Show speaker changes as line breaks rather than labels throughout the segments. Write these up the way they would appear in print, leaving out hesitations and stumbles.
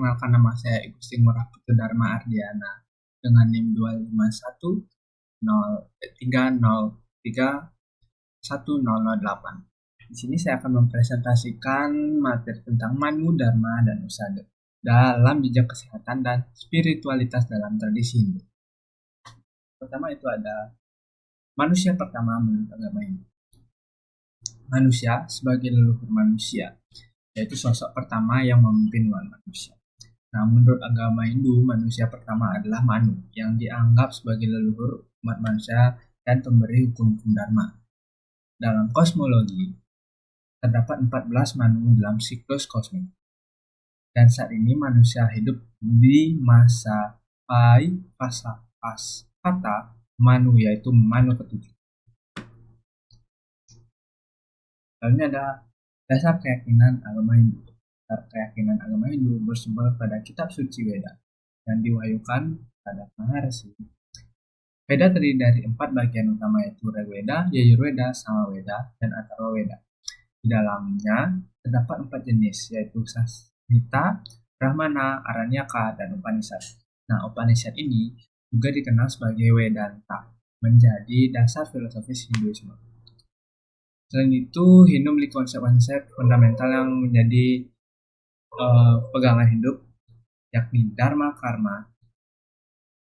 perkenalkan, nama saya Igusti Ngurah Putu Dharma Ardiana dengan NIM 25103031008. Di sini saya akan mempresentasikan materi tentang Manu, Dharma, dan Usada dalam jejak kesehatan dan spiritualitas dalam tradisi Hindu. Pertama itu ada manusia pertama menurut agama Hindu. Manusia sebagai leluhur manusia, yaitu sosok pertama yang memimpin umat manusia. Nah, menurut agama Hindu, manusia pertama adalah Manu, yang dianggap sebagai leluhur umat manusia dan pemberi hukum-hukum Dharma. Dalam kosmologi, terdapat 14 Manu dalam siklus kosmik. Dan saat ini manusia hidup di masa Pata Manu, yaitu Manu ketujuh. Lalu ada dasar keyakinan agama Hindu. Keyakinan agama Hindu bersumber pada kitab suci Weda yang diwahyukan pada Maharshi. Veda terdiri dari 4 bagian utama, yaitu Rigveda, Yajurveda, Samaveda, dan Atharvaveda. Di dalamnya terdapat 4 jenis, yaitu Samhita, Brahmana, Aranyaka, dan Upanishad. Nah, Upanishad ini juga dikenal sebagai Vedanta, menjadi dasar filosofis Hinduisme. Selain itu, Hindu memiliki konsep-konsep fundamental yang menjadi pegangan hidup, yakni Dharma, Karma,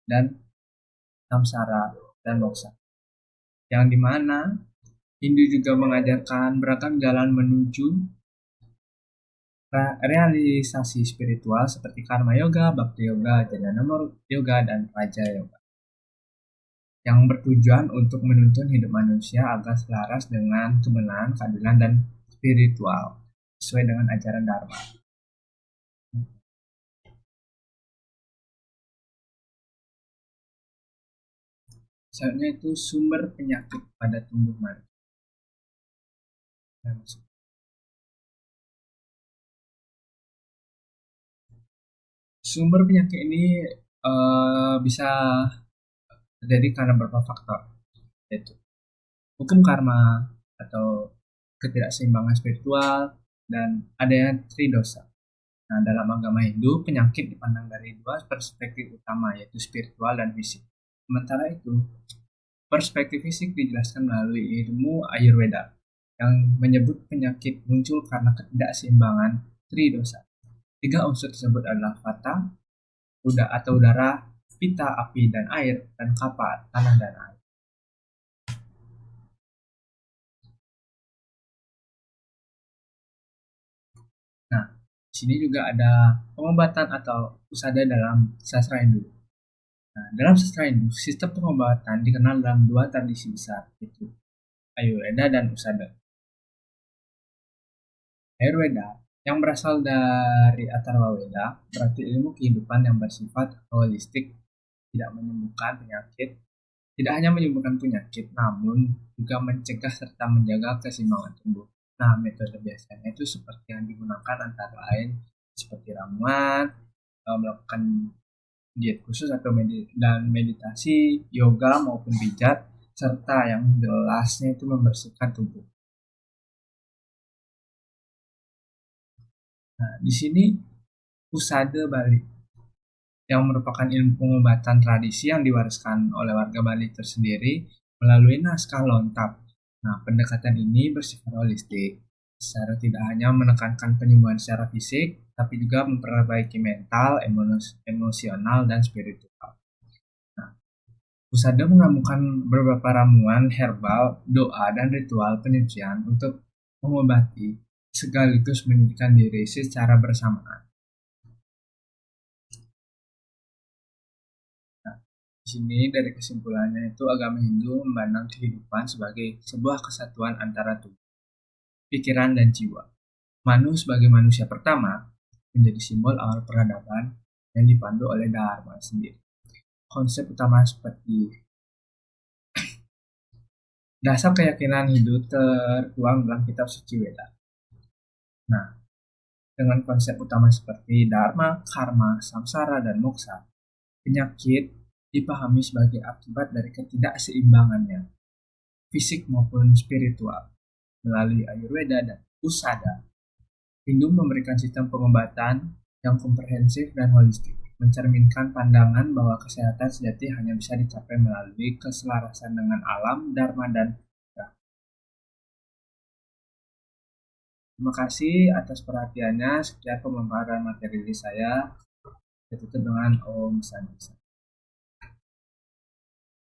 dan Samsara, dan Moksha. Yang dimana Hindu juga mengajarkan beragam jalan menuju realisasi spiritual seperti Karma Yoga, Bhakti Yoga, Jnana Yoga, dan Raja Yoga, yang bertujuan untuk menuntun hidup manusia agar selaras dengan kebenaran, keadilan, dan spiritual sesuai dengan ajaran Dharma. Selanjutnya itu sumber penyakit pada tubuh manusia. Sumber penyakit ini bisa terjadi karena beberapa faktor, yaitu hukum karma atau ketidakseimbangan spiritual, dan adanya tridosa. Nah, dalam agama Hindu, penyakit dipandang dari 2 perspektif utama, yaitu spiritual dan fisik. Sementara itu, perspektif fisik dijelaskan melalui ilmu Ayurveda, yang menyebut penyakit muncul karena ketidakseimbangan tridosa. 3 unsur tersebut adalah vata, udara, pita, api dan air, dan kapha, tanah dan air. Nah, di sini juga ada pengobatan atau usada dalam sastra Hindu. Nah, dalam sastra Hindu, sistem pengobatan dikenal dalam 2 tradisi besar, yaitu Ayurveda dan Usada. Ayurveda yang berasal dari Atharvaveda berarti ilmu kehidupan yang bersifat holistik, tidak menyembuhkan penyakit, tidak hanya menyembuhkan penyakit, namun juga mencegah serta menjaga keseimbangan tubuh. Nah, metode biasanya itu seperti yang digunakan antara lain seperti ramuan, melakukan diet khusus atau meditasi, yoga maupun pijat, serta yang jelasnya itu membersihkan tubuh. Nah, di sini Usada Bali yang merupakan ilmu pengobatan tradisi yang diwariskan oleh warga Bali tersendiri melalui naskah lontar. Nah, pendekatan ini bersifat holistik, secara tidak hanya menekankan penyembuhan secara fisik, tapi juga memperbaiki mental, emosional, dan spiritual. Nah, Usada menggabungkan beberapa ramuan herbal, doa, dan ritual penyucian untuk mengobati sekaligus menyembuhkan diri secara bersamaan. Di sini dari kesimpulannya itu agama Hindu memandang kehidupan sebagai sebuah kesatuan antara tubuh, pikiran, dan jiwa. Manu sebagai manusia pertama menjadi simbol awal peradaban yang dipandu oleh Dharma sendiri. Konsep utama seperti dasar keyakinan Hindu tertuang dalam kitab suci Weda. Nah, dengan konsep utama seperti Dharma, Karma, Samsara, dan Moksha, penyakit dipahami sebagai akibat dari ketidakseimbangannya, fisik maupun spiritual. Melalui Ayurveda dan Usada, Hindu memberikan sistem pengobatan yang komprehensif dan holistik, mencerminkan pandangan bahwa kesehatan sejati hanya bisa dicapai melalui keselarasan dengan alam, dharma, dan fitrah. Terima kasih atas perhatiannya. Sekian pemaparan materi saya. Ditutup dengan Om Santi.